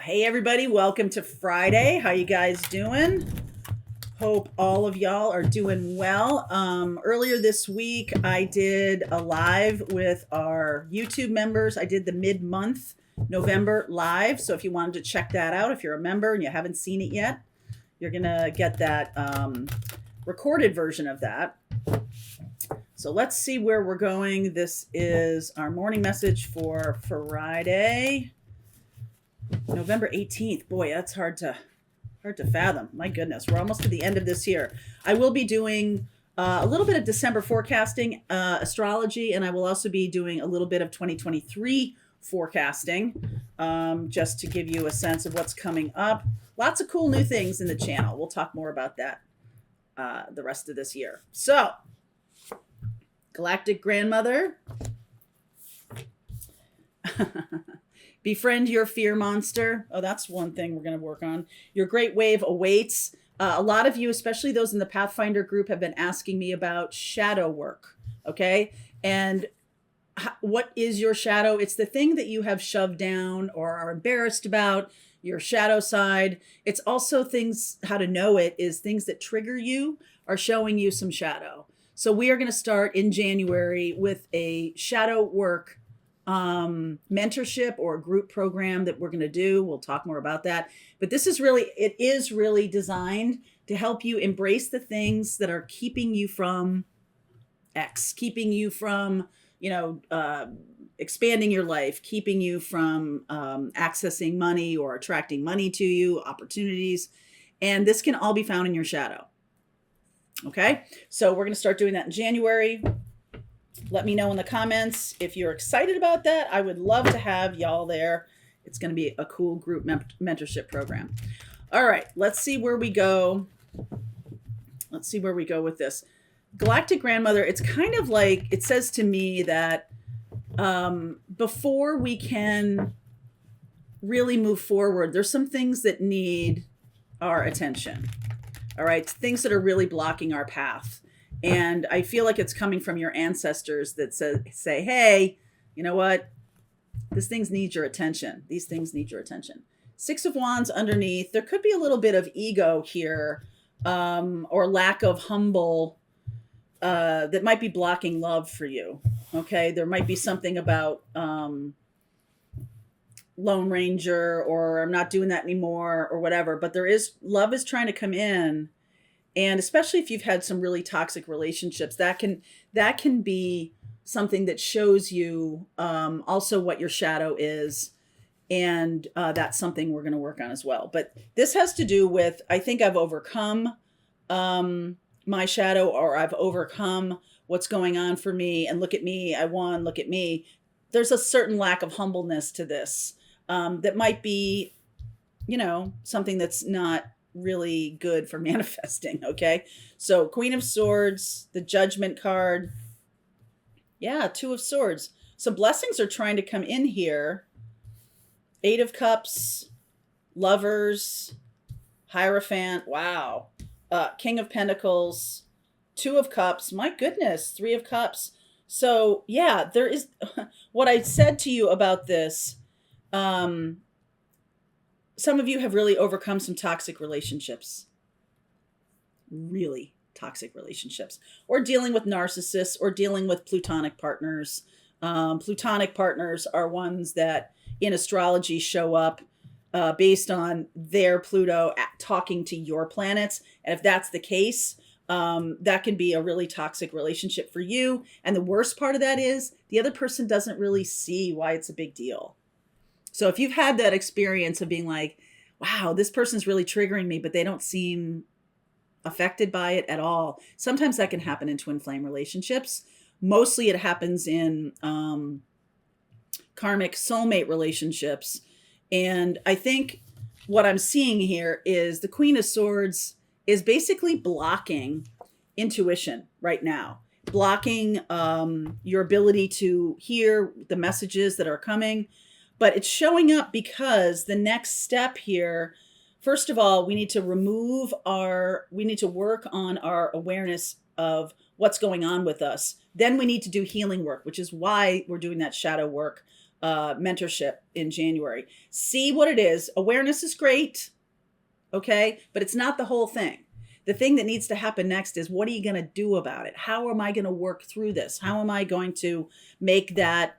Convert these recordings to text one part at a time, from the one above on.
Hey everybody, welcome to Friday. How you guys doing? Hope all of y'all are doing well. Earlier this week, I did a live with our YouTube members. I did the mid-month November live. So if you wanted to check that out, if you're a member and you haven't seen it yet, you're gonna get that recorded version of that. So let's see where we're going. This is our morning message for Friday, November 18th. Boy, that's hard to fathom. My goodness, we're almost to the end of this year. I will be doing a little bit of December forecasting, astrology, and I will also be doing a little bit of 2023 forecasting, just to give you a sense of what's coming up. Lots of cool new things in the channel. We'll talk more about that the rest of this year. So, Galactic Grandmother. Befriend your fear monster. Oh, that's one thing we're going to work on. Your great wave awaits. A lot of you, especially those in the Pathfinder group, have been asking me about shadow work. Okay. And what is your shadow? It's the thing that you have shoved down or are embarrassed about, your shadow side. It's also things, how to know it is things that trigger you are showing you some shadow. So we are going to start in January with a shadow work mentorship or group program that we're going to do. We'll talk more about that. But this is really, it is really designed to help you embrace the things that are keeping you from X, keeping you from, expanding your life, keeping you from accessing money or attracting money to you, opportunities. And this can all be found in your shadow. Okay, so we're going to start doing that in January. Let me know in the comments if you're excited about that. I would love to have y'all there. It's going to be a cool group mentorship program. All right, let's see where we go. Let's see where we go with this. Galactic Grandmother, it's kind of like, it says to me that before we can really move forward, there's some things that need our attention. All right, things that are really blocking our path. And I feel like it's coming from your ancestors that say, hey, you know what? These things need your attention. These things need your attention. Six of Wands underneath. There could be a little bit of ego here, or lack of humble, that might be blocking love for you. Okay. There might be something about Lone Ranger, or I'm not doing that anymore, or whatever. But love is trying to come in. And especially if you've had some really toxic relationships, that can be something that shows you also what your shadow is. And that's something we're going to work on as well. But this has to do with, I think I've overcome my shadow, or I've overcome what's going on for me. And look at me, I won, look at me. There's a certain lack of humbleness to this that might be, something that's not really good for manifesting. Okay, so Queen of Swords, the Judgment card. Yeah, Two of Swords. So blessings are trying to come in here. Eight of Cups, Lovers, Hierophant. Wow. King of Pentacles, Two of Cups. My goodness, Three of Cups. So yeah, there is what I said to you about this. Some of you have really overcome some toxic relationships, really toxic relationships, or dealing with narcissists, or dealing with plutonic partners. Plutonic partners are ones that in astrology show up based on their Pluto talking to your planets. And if that's the case, that can be a really toxic relationship for you. And the worst part of that is the other person doesn't really see why it's a big deal. So if you've had that experience of being like, wow, this person's really triggering me, but they don't seem affected by it at all. Sometimes that can happen in twin flame relationships. Mostly it happens in karmic soulmate relationships. And I think what I'm seeing here is the Queen of Swords is basically blocking intuition right now, blocking your ability to hear the messages that are coming. But it's showing up because the next step here, first of all, we need to work on our awareness of what's going on with us. Then we need to do healing work, which is why we're doing that shadow work mentorship in January. See what it is. Awareness is great. Okay. But it's not the whole thing. The thing that needs to happen next is, what are you going to do about it? How am I going to work through this? How am I going to make that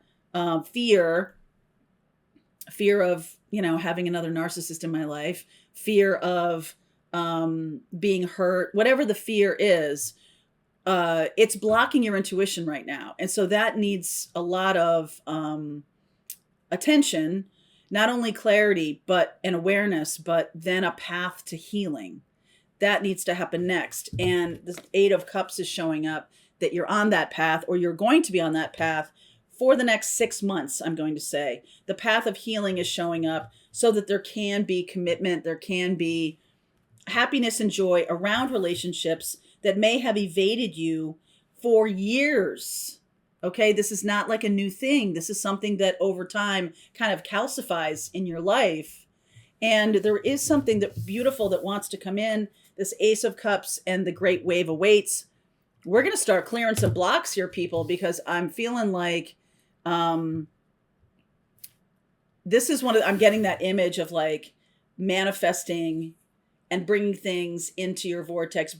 fear of, having another narcissist in my life, fear of being hurt, whatever the fear is, it's blocking your intuition right now. And so that needs a lot of attention, not only clarity, but an awareness, but then a path to healing. That needs to happen next. And the Eight of Cups is showing up that you're on that path, or you're going to be on that path for the next 6 months, I'm going to say. The path of healing is showing up so that there can be commitment, there can be happiness and joy around relationships that may have evaded you for years. Okay, this is not like a new thing. This is something that over time kind of calcifies in your life. And there is something that beautiful that wants to come in. This Ace of Cups and the Great Wave awaits. We're going to start clearing some blocks here, people, because I'm feeling like this is I'm getting that image of like manifesting and bringing things into your vortex,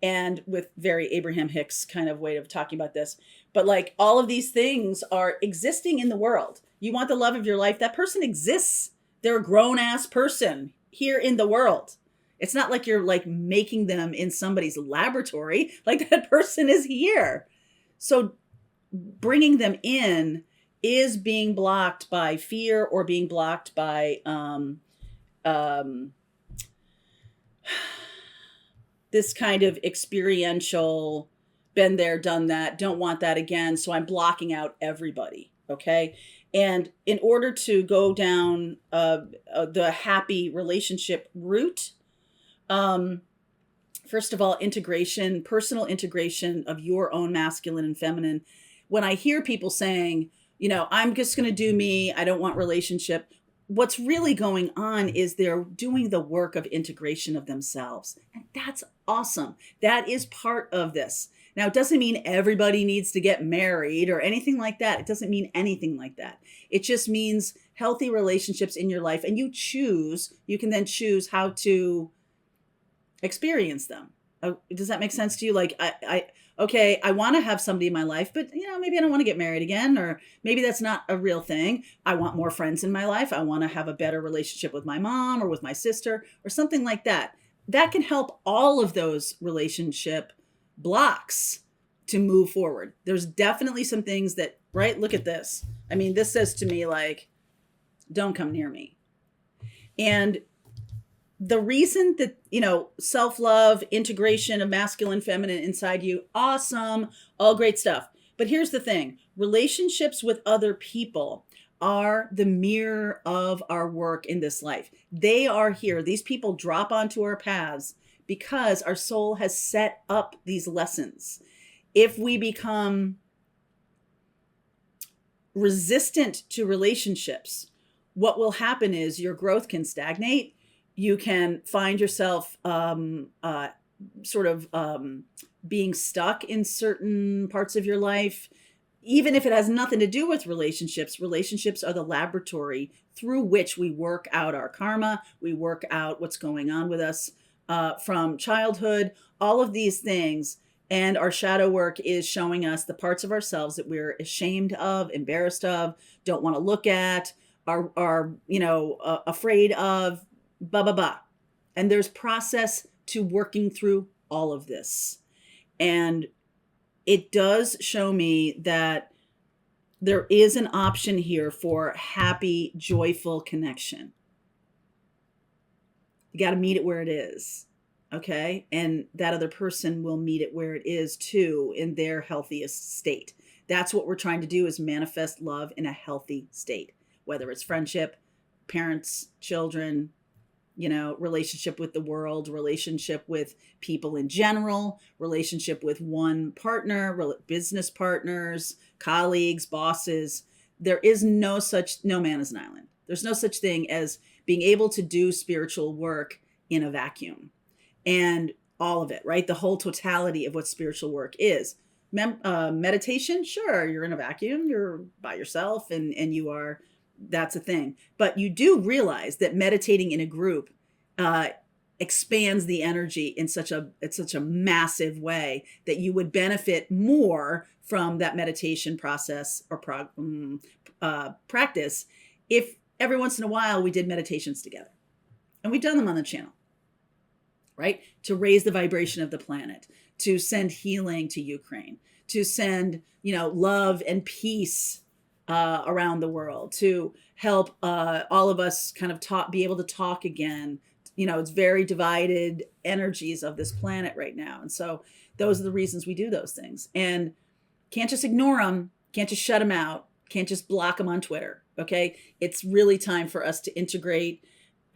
and with very Abraham Hicks kind of way of talking about this. But like all of these things are existing in the world. You want the love of your life. That person exists. They're a grown ass person here in the world. It's not like you're like making them in somebody's laboratory. Like that person is here. So bringing them in is being blocked by fear or being blocked by this kind of experiential, been there, done that, don't want that again. So I'm blocking out everybody. Okay. And in order to go down the happy relationship route, first of all, integration, personal integration of your own masculine and feminine. When I hear people saying, I'm just going to do me, I don't want relationship, what's really going on is they're doing the work of integration of themselves. And that's awesome. That is part of this. Now, it doesn't mean everybody needs to get married or anything like that. It doesn't mean anything like that. It just means healthy relationships in your life. And you can then choose how to experience them. Does that make sense to you? Like, okay, I want to have somebody in my life, but maybe I don't want to get married again, or maybe that's not a real thing. I want more friends in my life. I want to have a better relationship with my mom or with my sister or something like that. That can help all of those relationship blocks to move forward. There's definitely some things that, right? Look at this. I mean, this says to me like, don't come near me. And the reason that, self-love, integration of masculine, feminine inside you, awesome, all great stuff. But here's the thing. Relationships with other people are the mirror of our work in this life. They are here. These people drop onto our paths because our soul has set up these lessons. If we become resistant to relationships, what will happen is your growth can stagnate. You can find yourself being stuck in certain parts of your life, even if it has nothing to do with relationships. Relationships are the laboratory through which we work out our karma. We work out what's going on with us from childhood, all of these things. And our shadow work is showing us the parts of ourselves that we're ashamed of, embarrassed of, don't want to look at, are afraid of, blah, blah, blah. And there's process to working through all of this. And it does show me that there is an option here for happy, joyful connection. You got to meet it where it is. Okay. And that other person will meet it where it is too, in their healthiest state. That's what we're trying to do, is manifest love in a healthy state, whether it's friendship, parents, children, relationship with the world, relationship with people in general, relationship with one partner, business partners, colleagues, bosses. There is no man is an island. There's no such thing as being able to do spiritual work in a vacuum, and all of it, right? The whole totality of what spiritual work is. Meditation, sure, you're in a vacuum, you're by yourself, and that's a thing. But you do realize that meditating in a group uh, expands the energy in such a massive way that you would benefit more from that meditation process or practice if every once in a while we did meditations together. And we've done them on the channel, right? To raise the vibration of the planet, to send healing to Ukraine, to send, love and peace around the world, to help all of us kind of be able to talk again. It's very divided energies of this planet right now. And so those are the reasons we do those things. And can't just ignore them, can't just shut them out, can't just block them on Twitter, okay? It's really time for us to integrate.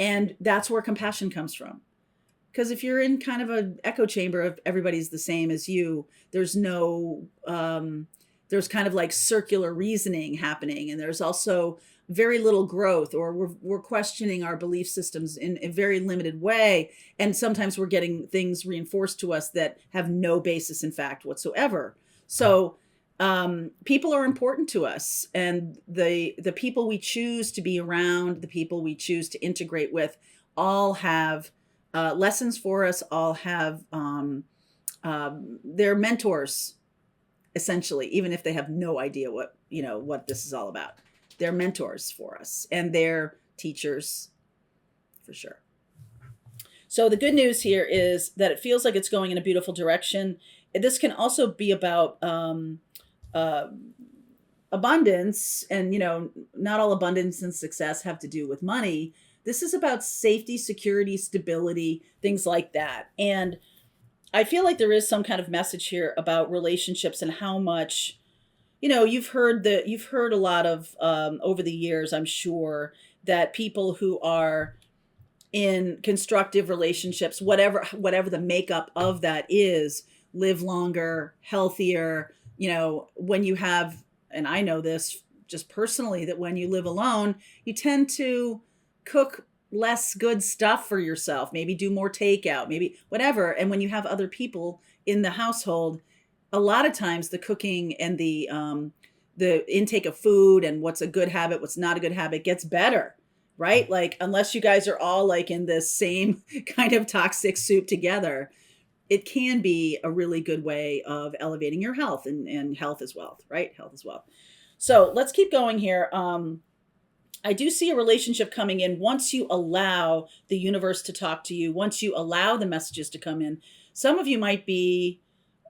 And that's where compassion comes from. Because if you're in kind of an echo chamber of everybody's the same as you, there's there's kind of like circular reasoning happening. And there's also very little growth, or we're questioning our belief systems in a very limited way. And sometimes we're getting things reinforced to us that have no basis in fact whatsoever. So people are important to us, and the people we choose to be around, the people we choose to integrate with, all have lessons for us, all have they're mentors, essentially, even if they have no idea what this is all about. They're mentors for us, and they're teachers for sure. So the good news here is that it feels like it's going in a beautiful direction. This can also be about abundance, and not all abundance and success have to do with money. This is about safety, security, stability, things like that. And I feel like there is some kind of message here about relationships and how much, you've heard a lot of over the years, I'm sure, that people who are in constructive relationships, whatever the makeup of that is, live longer, healthier. When you have, and I know this just personally, that when you live alone, you tend to cook less good stuff for yourself, maybe do more takeout, maybe whatever. And when you have other people in the household, a lot of times the cooking and the intake of food and what's a good habit, what's not a good habit gets better, right? Like, unless you guys are all like in the same kind of toxic soup together, it can be a really good way of elevating your health, and health is wealth, right? Health is wealth. So let's keep going here. I do see a relationship coming in once you allow the universe to talk to you, once you allow the messages to come in. Some of you might be,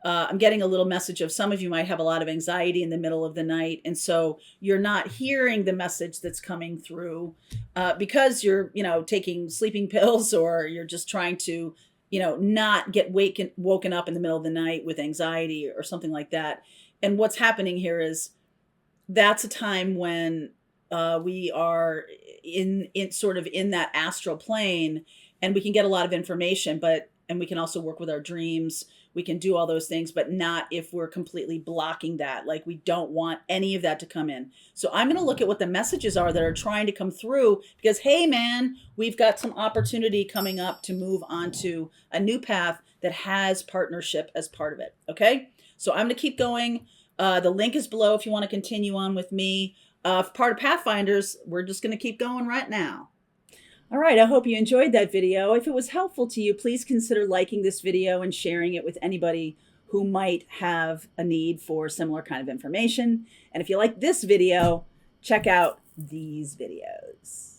I'm getting a little message of some of you might have a lot of anxiety in the middle of the night. And so you're not hearing the message that's coming through because you're, taking sleeping pills, or you're just trying to, not get woken up in the middle of the night with anxiety or something like that. And what's happening here is that's a time when we are in sort of in that astral plane, and we can get a lot of information, and we can also work with our dreams. We can do all those things, but not if we're completely blocking that. Like, we don't want any of that to come in. So I'm going to look at what the messages are that are trying to come through, because, hey man, we've got some opportunity coming up to move on to a new path that has partnership as part of it. Okay. So I'm going to keep going. The link is below if you want to continue on with me. Part of Pathfinders, we're just going to keep going right now. All right, I hope you enjoyed that video. If it was helpful to you, please consider liking this video and sharing it with anybody who might have a need for similar kind of information. And if you like this video, check out these videos.